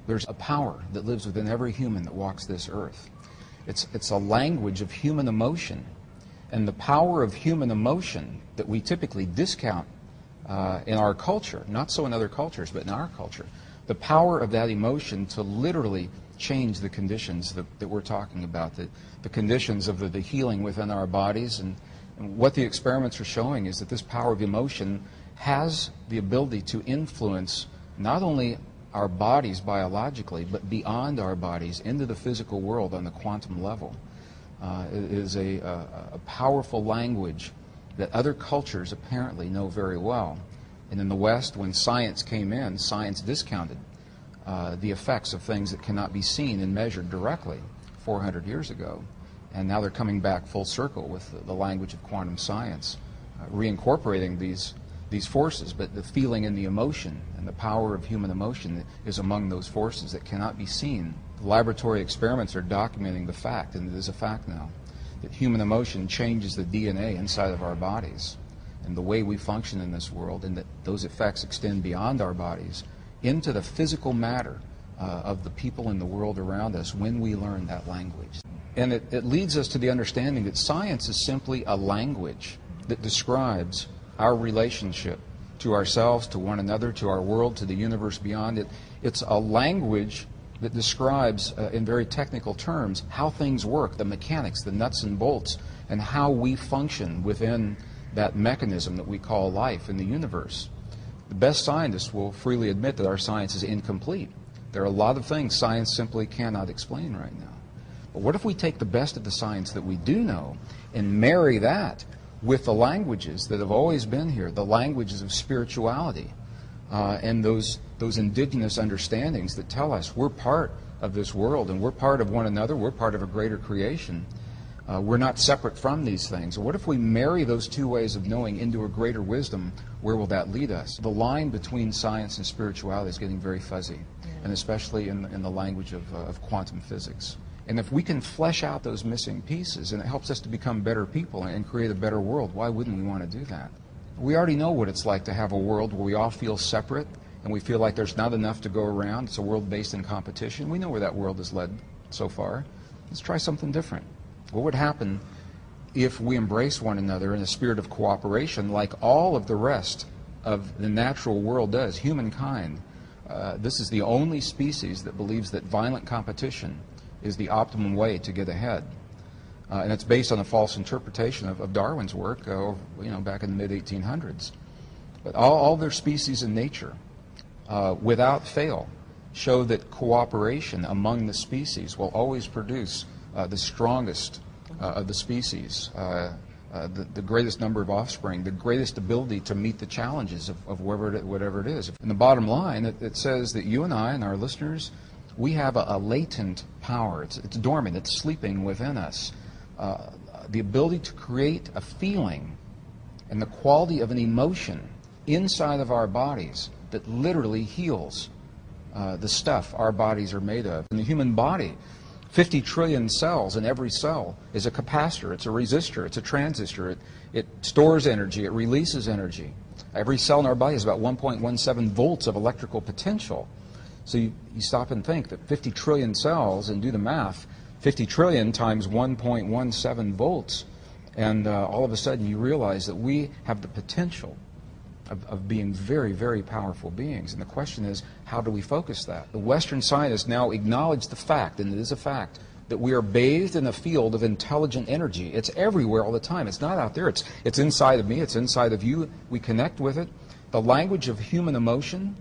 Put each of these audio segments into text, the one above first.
There's a power that lives within every human that walks this earth. It's a language of human emotion. And the power of human emotion that we typically discount in our culture, not so in other cultures, but in our culture, the power of that emotion to literally change the conditions that we're talking about, the conditions of the healing within our bodies. And what the experiments are showing is that this power of emotion has the ability to influence not only our bodies biologically, but beyond our bodies into the physical world on the quantum level. It is a powerful language that other cultures apparently know very well. And in the West, when science came in, science discounted the effects of things that cannot be seen and measured directly 400 years ago. And now they're coming back full circle with the language of quantum science, reincorporating these forces, but the feeling and the emotion and the power of human emotion is among those forces that cannot be seen. The laboratory experiments are documenting the fact, and it is a fact now, that human emotion changes the DNA inside of our bodies and the way we function in this world, and that those effects extend beyond our bodies into the physical matter of the people in the world around us when we learn that language. And it leads us to the understanding that science is simply a language that describes our relationship to ourselves, to one another, to our world, to the universe beyond it. It's a language that describes, in very technical terms, how things work, the mechanics, the nuts and bolts, and how we function within that mechanism that we call life in the universe. The best scientists will freely admit that our science is incomplete. There are a lot of things science simply cannot explain right now. But what if we take the best of the science that we do know and marry that with the languages that have always been here, the languages of spirituality, and those indigenous understandings that tell us we're part of this world and we're part of one another, we're part of a greater creation. We're not separate from these things. What if we marry those two ways of knowing into a greater wisdom? Where will that lead us? The line between science and spirituality is getting very fuzzy, and especially in the language of quantum physics. And if we can flesh out those missing pieces, and it helps us to become better people and create a better world, why wouldn't we want to do that? We already know what it's like to have a world where we all feel separate and we feel like there's not enough to go around. It's a world based in competition. We know where that world has led so far. Let's try something different. What would happen if we embrace one another in a spirit of cooperation like all of the rest of the natural world does, humankind? This is the only species that believes that violent competition is the optimum way to get ahead. And it's based on a false interpretation of Darwin's work back in the mid-1800s. But all their species in nature, without fail, show that cooperation among the species will always produce the strongest of the species, the greatest number of offspring, the greatest ability to meet the challenges of whatever it is. In the bottom line, it says that you and I and our listeners, we have a latent power. It's dormant. It's sleeping within us. The ability to create a feeling and the quality of an emotion inside of our bodies that literally heals the stuff our bodies are made of. In the human body, 50 trillion cells, and every cell is a capacitor, it's a resistor, it's a transistor. It stores energy, it releases energy. Every cell in our body has about 1.17 volts of electrical potential. So you stop and think that 50 trillion cells, and do the math, 50 trillion times 1.17 volts, and all of a sudden you realize that we have the potential of being very, very powerful beings. And the question is, how do we focus that? The Western scientists now acknowledge the fact, and it is a fact, that we are bathed in a field of intelligent energy. It's everywhere all the time. It's not out there. It's inside of me. It's inside of you. We connect with it. The language of human emotion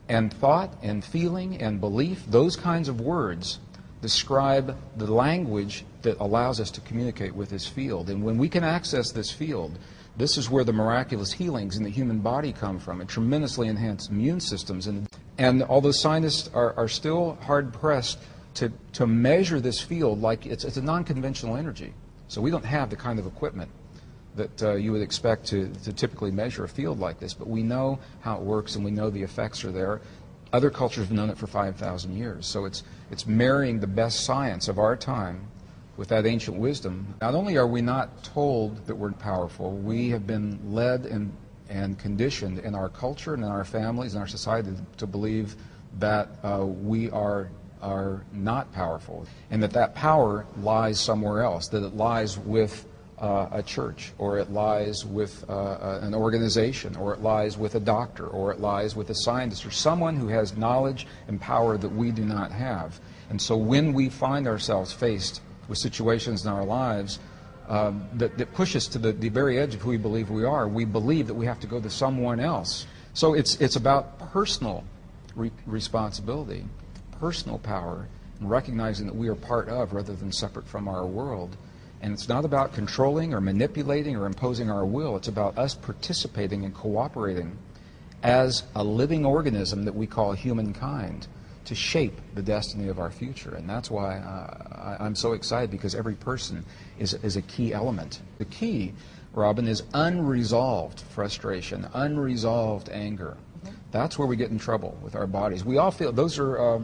and thought and feeling and belief, those kinds of words describe the language that allows us to communicate with this field. And when we can access this field, this is where the miraculous healings in the human body come from, and tremendously enhanced immune systems. And although scientists are still hard-pressed to measure this field like it's a non-conventional energy. So we don't have the kind of equipment that you would expect to typically measure a field like this, but we know how it works and we know the effects are there. Other cultures have known it for 5,000 years. So it's marrying the best science of our time with that ancient wisdom. Not only are we not told that we're powerful, we have been led and conditioned in our culture and in our families and our society to believe that we are not powerful, and that power lies somewhere else, that it lies with a church, or it lies with an organization, or it lies with a doctor, or it lies with a scientist, or someone who has knowledge and power that we do not have. And so when we find ourselves faced with situations in our lives that push us to the very edge of who we believe we are, we believe that we have to go to someone else. So it's about personal responsibility, personal power, and recognizing that we are part of rather than separate from our world. And it's not about controlling or manipulating or imposing our will. It's about us participating and cooperating as a living organism that we call humankind to shape the destiny of our future. And that's why I'm so excited, because every person is a key element. The key, Robin, is unresolved frustration, unresolved anger. That's where we get in trouble with our bodies. We all feel those are.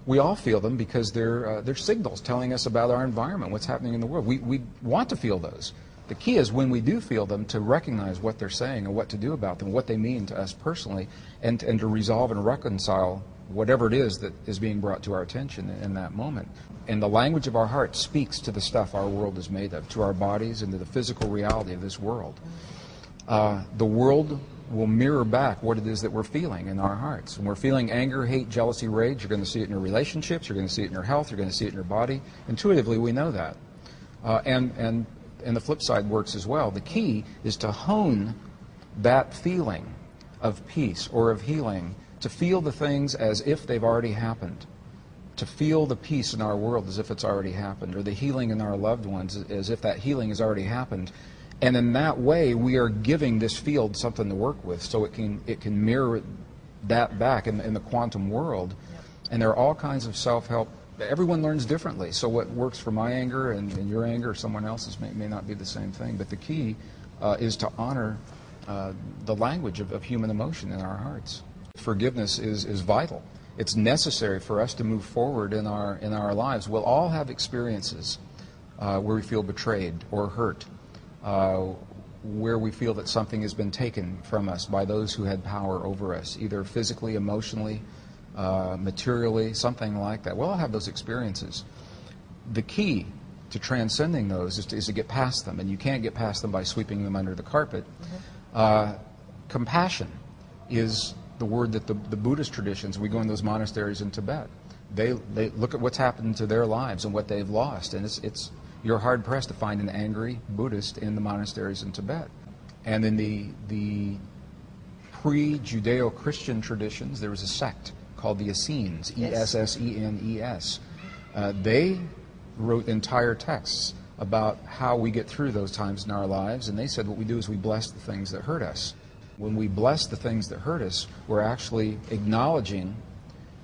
We all feel them because they're signals telling us about our environment, what's happening in the world. We want to feel those. The key is when we do feel them to recognize what they're saying and what to do about them, what they mean to us personally, and to resolve and reconcile whatever it is that is being brought to our attention in that moment. And the language of our heart speaks to the stuff our world is made of, to our bodies and to the physical reality of this world. The world will mirror back what it is that we're feeling in our hearts. When we're feeling anger, hate, jealousy, rage, you're going to see it in your relationships, you're going to see it in your health, you're going to see it in your body. Intuitively, we know that. And the flip side works as well. The key is to hone that feeling of peace or of healing, to feel the things as if they've already happened, to feel the peace in our world as if it's already happened, or the healing in our loved ones as if that healing has already happened. And in that way, we are giving this field something to work with, so it can mirror that back in the quantum world. And there are all kinds of self-help. Everyone learns differently, so what works for my anger and your anger or someone else's may not be the same thing. But the key is to honor the language of human emotion in our hearts. Forgiveness is vital. It's necessary for us to move forward in our lives. We'll all have experiences where we feel betrayed or hurt, where we feel that something has been taken from us by those who had power over us, either physically, emotionally, materially, something like that. We'll all have those experiences. The key to transcending those is to get past them, and you can't get past them by sweeping them under the carpet. Compassion is the word that the Buddhist traditions, we go in those monasteries in Tibet, they look at what's happened to their lives and what they've lost, and you're hard-pressed to find an angry Buddhist in the monasteries in Tibet. And in the pre-Judeo-Christian traditions, there was a sect called the Essenes, E-S-S-E-N-E-S. They wrote entire texts about how we get through those times in our lives, and they said what we do is we bless the things that hurt us. When we bless the things that hurt us, we're actually acknowledging,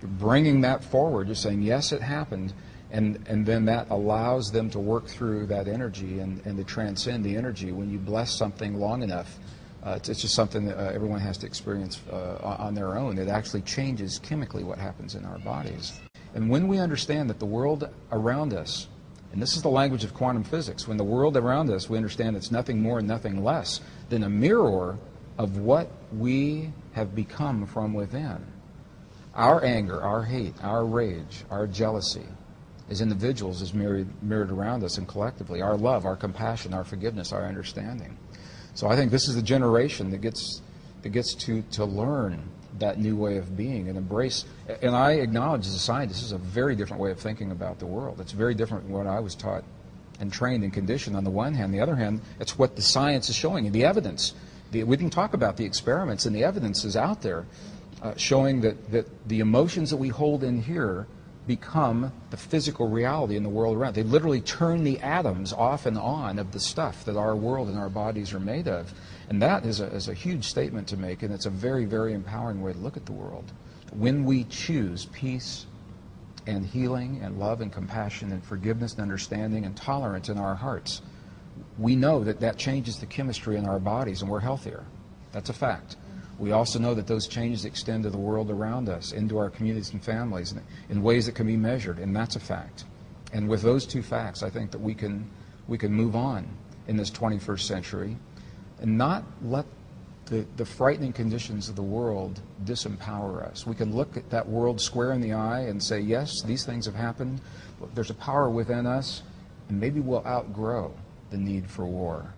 bringing that forward, just saying, yes, it happened, and then that allows them to work through that energy and to transcend the energy. When you bless something long enough, it's just something that everyone has to experience on their own. It actually changes chemically what happens in our bodies. And when we understand that the world around us, and this is the language of quantum physics, when the world around us, we understand it's nothing more and nothing less than a mirror of what we have become from within. Our anger, our hate, our rage, our jealousy, as individuals, is mirrored around us and collectively. Our love, our compassion, our forgiveness, our understanding. So I think this is the generation that gets to learn that new way of being and embrace. And I acknowledge as a scientist, this is a very different way of thinking about the world. It's very different from what I was taught and trained and conditioned on the one hand. On the other hand, it's what the science is showing and the evidence. We can talk about the experiments, and the evidence is out there showing that the emotions that we hold in here become the physical reality in the world around. They literally turn the atoms off and on of the stuff that our world and our bodies are made of. And that is a huge statement to make, and it's a very, very empowering way to look at the world. When we choose peace and healing and love and compassion and forgiveness and understanding and tolerance in our hearts, we know that changes the chemistry in our bodies and we're healthier. That's a fact. We also know that those changes extend to the world around us, into our communities and families in ways that can be measured, and that's a fact. And with those two facts, I think that we can move on in this 21st century and not let the frightening conditions of the world disempower us. We can look at that world square in the eye and say, yes, these things have happened. There's a power within us, and maybe we'll outgrow the need for war.